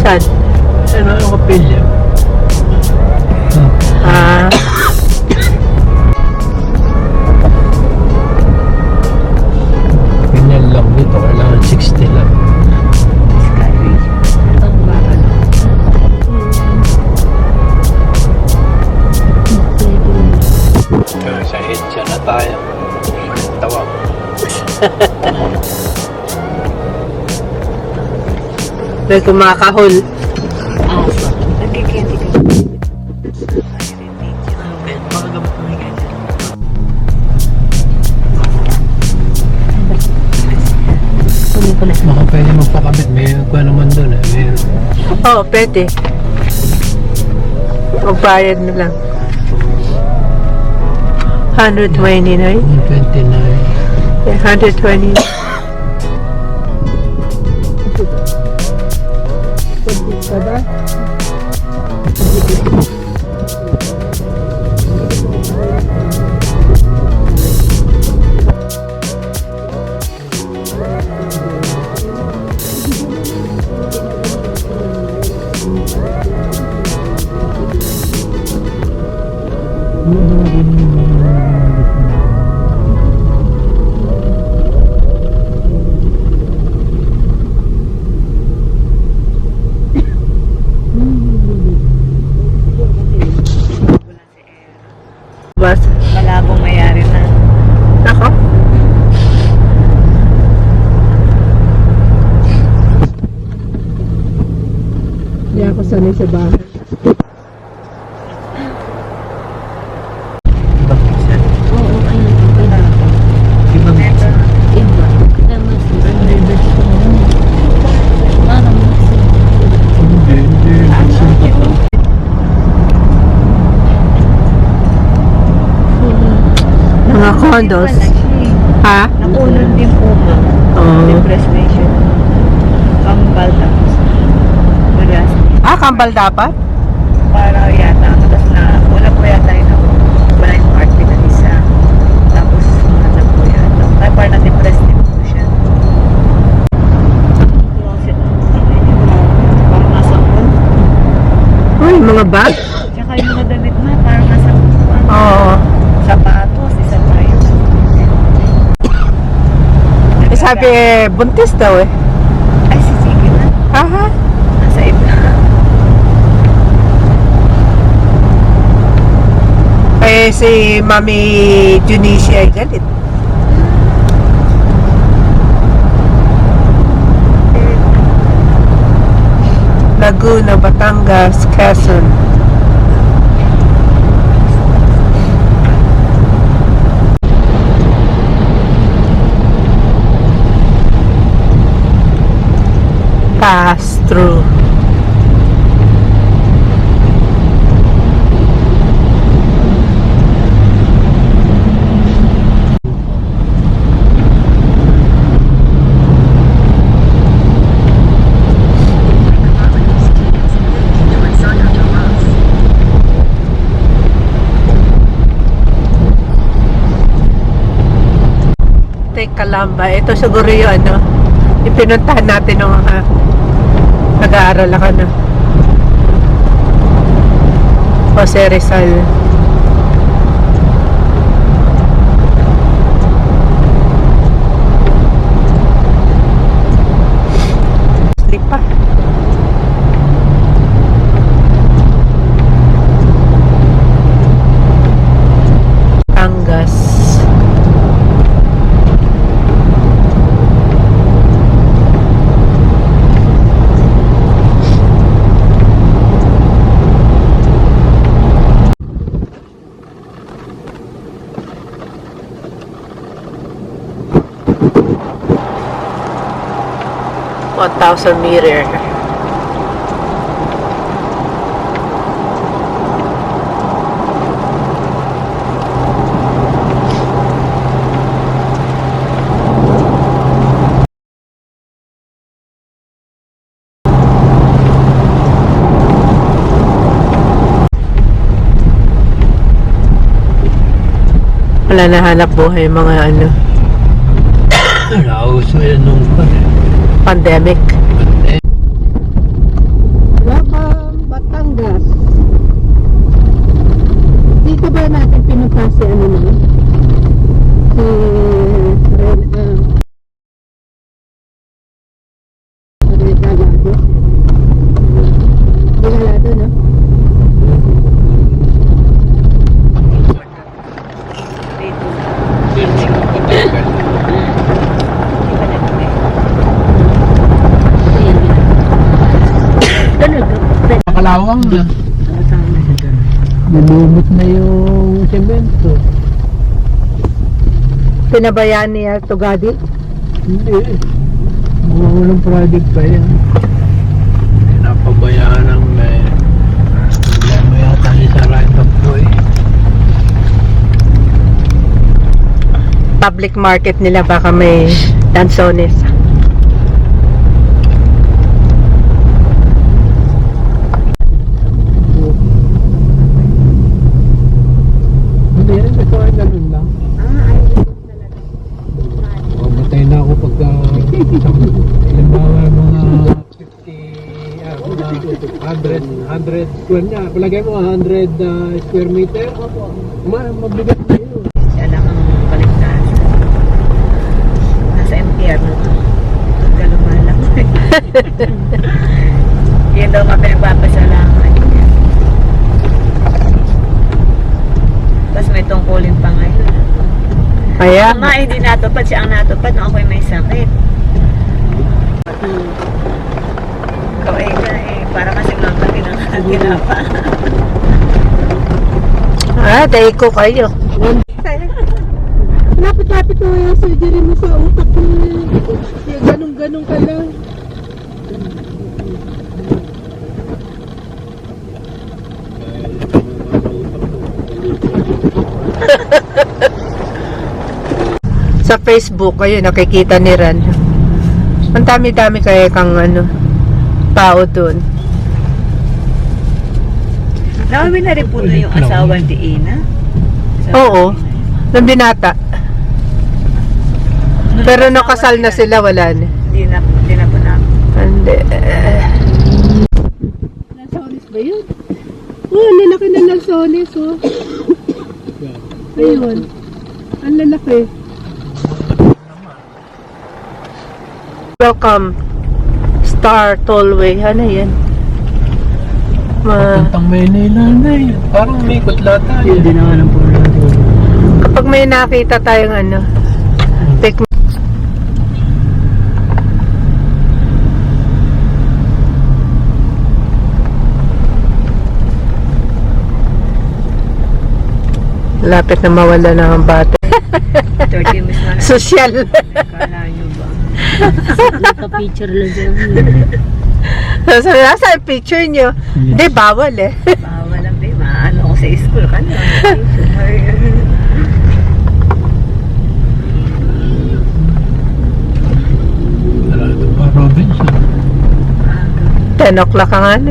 Saan? Ano ang kapilya? Ah. Ganyan lang dito. Kailangan 60 lang. Kaya sa EDSA na tayo. Tawag. May kumakahol. Baka pwede magpakabit. May kuha naman doon eh. Mayroon. Oo, pwede. Magbayad na lang. 129. 129. 120. Bas. Malabong mayari na. Nako. Hindi ako sanay sa bahay. Oo, ayun. Ibang Ito. Iba. Parang Mga condos. Ha? Nakulon din po ma. Oo. Depreciation. Kambal tapos. Magas. Ah, kambal dapat? Para yata. Tapos na, wala po yata yun ako. Wala yung party na isa. Tapos, ano po yata. Kaya parang na-depress din po siya. Parang nasa pool. Uy, mga bag? Tsaka yung mga damit na, parang nasa pool. Oo. Sapatos, isa pa yun. Eh, sabi, buntis daw eh. Ay, sige na. Aha. Nasa iba. Eh, si Mami Junicia ay galit. Laguna, Batangas, Quezon. Pass through. Kalamba. Ito siguro yung ano, ipinuntahan natin ng mga nag-aaral ako na Jose Rizal. Lipa. Angas. $1,000 meter. Wala na hanap buhay mga ano, Nauso yan nung pandemic. Bawang na. Kasama siya doon. Nilumot na yung semento. Pinabayaan niya Tugadi? Hindi. Mga walang project pa yan. Pinapabayaan ng may problema yata si sa right of way. Public market nila baka may lansones. Hindi rin, ito ay ganun lang. Mamatay na ako pagka halimbawa mga 100 square niya. Palagay mo 100 square meter. Mabigat na yun. Siya lang ang kaligtas. Nasa MTR na. Pagkaluman lang. Yan daw nga pinagpapasalamat niya. Tapos may tungkulin pa ngayon. Kaya, Ang mga hindi natupad, siya ang natupad nung ako'y may sakit. Ikaw para kasi mga ginapa. day ko kayo. Lapit-lapit mo yung surgery mo sa utak mo. Yung ganun-ganun ka lang. Sa Facebook, ayun, nakikita ni Ran. Ang dami-dami kaya kang tao dun. Nauwi na rin po na yung asawa ni Ina. Oo, nung binata. Pero nung kasal na sila, wala na. Hindi na po na. Hindi. Lansones ba yun? Oh, lalaki na lansones, oh. Ayun. Ang lalaki. Welcome. Star Tollway. Ano yan? Papuntang Maynila na yun. Parang may kutla tayo. Hindi naman ang problema. Kapag may nakita tayong take lapit na mawala na ang bata. 30 minutes na lang. Social. Kala nyo ba? Naka-picture lang dyan. So, nasa yung picture nyo? Hindi, bawal eh. Bawal lang ba? Maano ko sa school ka na. Sarado pa, Robinson. 10 o'clock ang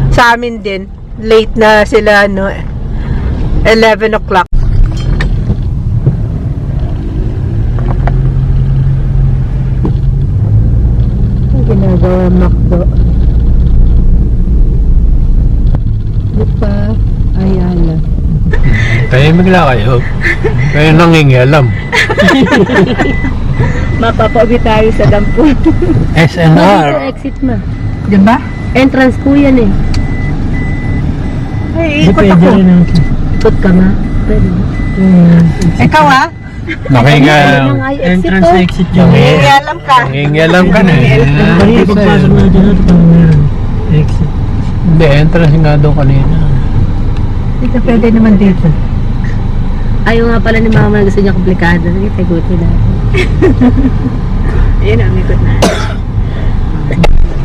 sa amin din. Late na sila 11 o'clock. Ang ginagawa Macdo. Di pa Ayala. Tahimik lang kayo. Kayo nangingialam. Mapapauwi tayo sa dampo. SNR. Exit mo. Di ba? Entrance ko yan eh. Ay, ikot ako. Ikot ka nga. Pwede ba? Ikaw Nakingialam. Ay, exit oh. Exit yun. Nangingialam ka. Nangingialam ka na eh. Pagpasok na dyan exit. Hindi, entrance nga doon kanina. Dito pwede naman dito. Ayaw nga pala ni mama na gusto niya komplikado. Sige, tagutin na. Yun ang ikot na.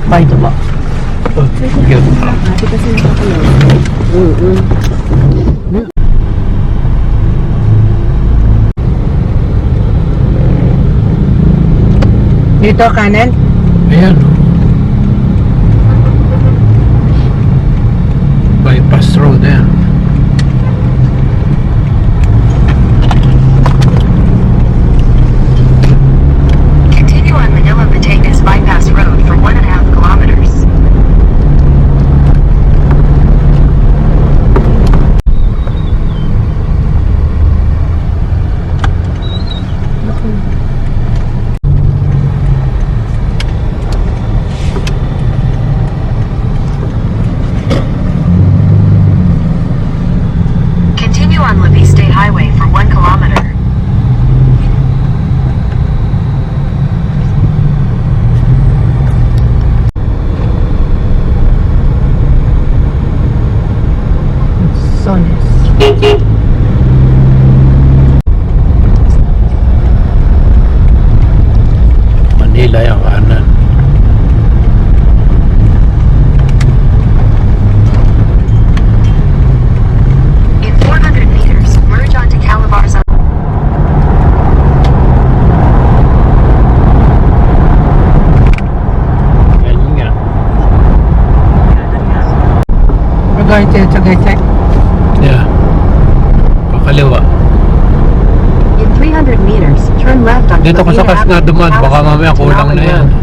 Bye to ba? Yun. Ate kasi nakakulong. Dito kanan. Ayan. Bypass road yan. Continue on Manila Batangas Bypass Road for 1.5 kilometers. Manila yung kanan. In 400 meters, merge onto Calabarzon. Galing nga. Tagay-check. Yeah. Pakaliwa. In 300 meters, turn left onto Dito ko sa Laguna kas nga Avenue, dumaan, baka Calabarzon, mamaya to kulang na Allen yan. Road.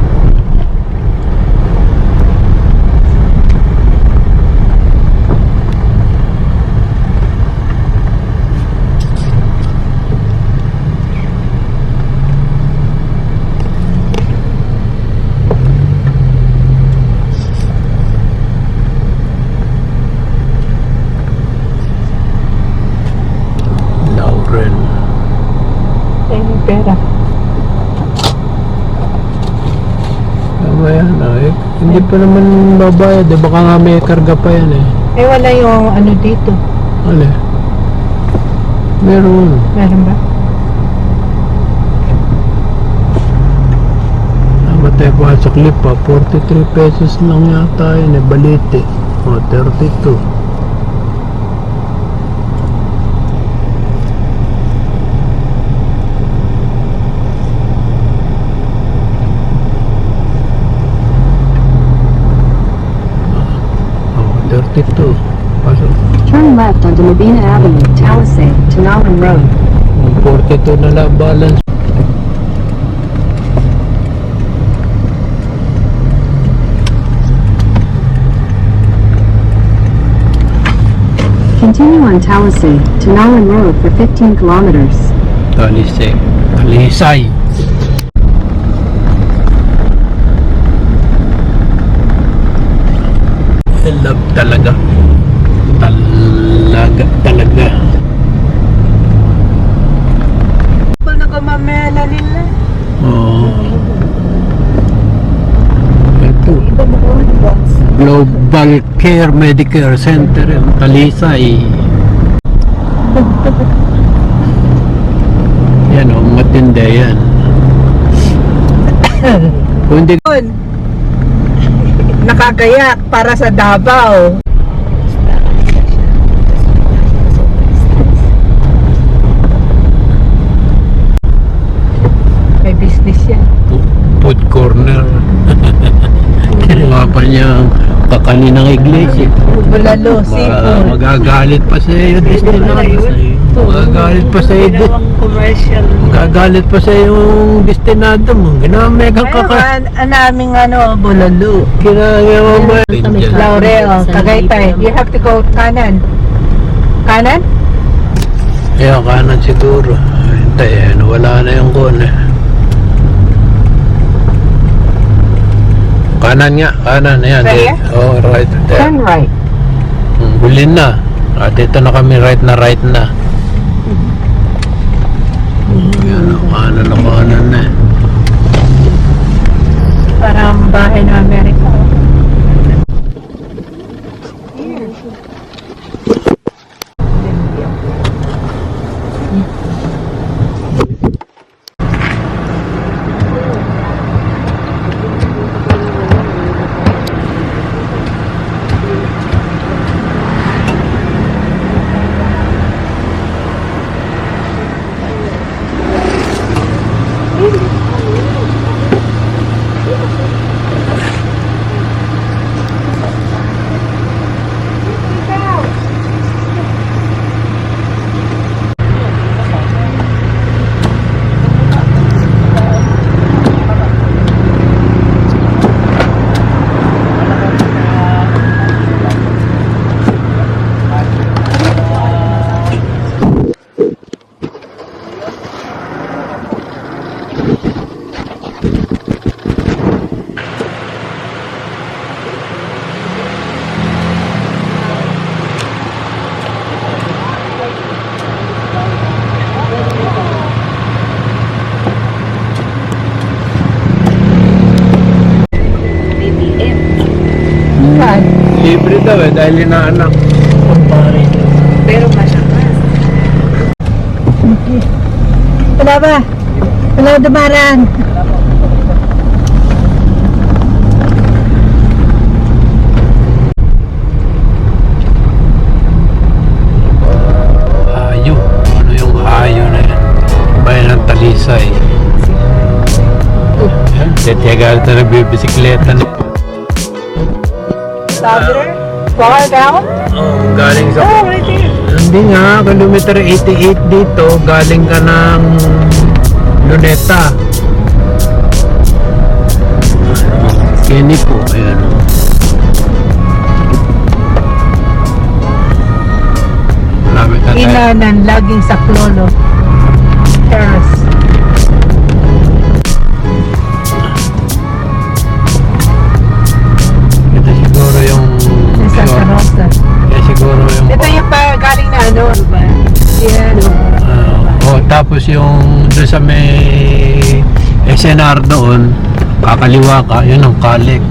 Laurel. Ay, may pera. Tama yan. Eh. Hindi pa naman babayad. Eh. Baka nga may karga pa yan eh. Eh, wala yung ano dito. Ano? Meron. Meron ba? Tama tayo pa sa clip pa. 43 pesos lang yata yun eh. Balite. O, 32. Oh, 32. Pasok. Turn left onto Medina Avenue, Talisay, to Allen Road. 42 na lang balance. Continue on Talisay to Allen Road for 15 kilometers. Talisay. Talisay. I love talaga. Talaga. Kung nakamamela nila. Oo. Ito. Global Care Medicare Center yung Talisay. Yan o, matindi yan. Kung hindi Nakagayak para sa Davao. May business yan. food corner. Kinuha pa niya ang kakaninang iglesia. Bulalo, seafood. Magagalit pa sa iyo, destinado. Magagalit pa sa iyo. commercial. Magagalit pa sa yung destinado mo. Ginawa megang Ayun, naming ano, bulalo. Ginagawa mo. Laurel, Tagaytay. You have to go kanan. Kanan? Kaya kanan siguro. Hintay, wala na yung kone. Kanan nga, kanan. Ayan. Right here? Oh, right there. Turn right. Hulin na. Dito na kami, right na. Yan, kanan na. Parang bahay ng Amerika. Libre daw eh, dahil inaanak. Pero masyakas. Wala ba? Wala dumaraan. Tetiyagal na nagbibisikleta na. Louder? Far down? Oh, galing sa... Oh, right there. Hindi nga, kilometer 88 dito, galing ka ng Luneta. Kenny po, ayan. Malapit na tayo. Inanan, laging sa Clono. Terrace. Ito siguro yung... Yung Santa Rosa. Ito siguro yung... Ito yung pa galing na ano. Yan. Tapos yung doon sa may SNR doon, kakaliwa ka, yun ang Calix.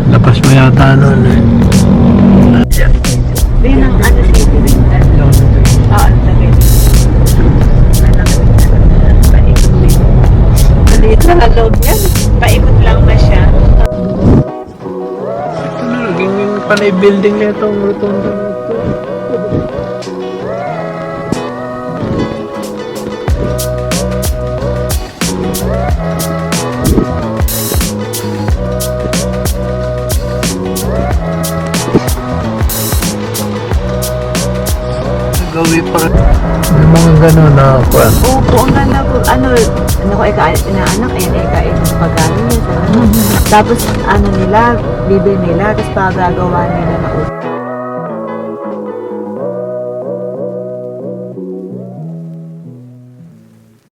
Lapas mo yata noon eh. Yun ang ano city rin. Oo, sabi. Paikot din. Maliit lang ang loob niya. Paikot lang ba siya? Ito na, naging yung panay building na itong rotonda na ito. Gawin pa rin. May mga gano'n na kwan. Opo, ang ganda po. Ano ko, inaanak, ika pagkain niya sa ano. Tapos, ano nila, bibili nila, tapos pagagawa nila na upo.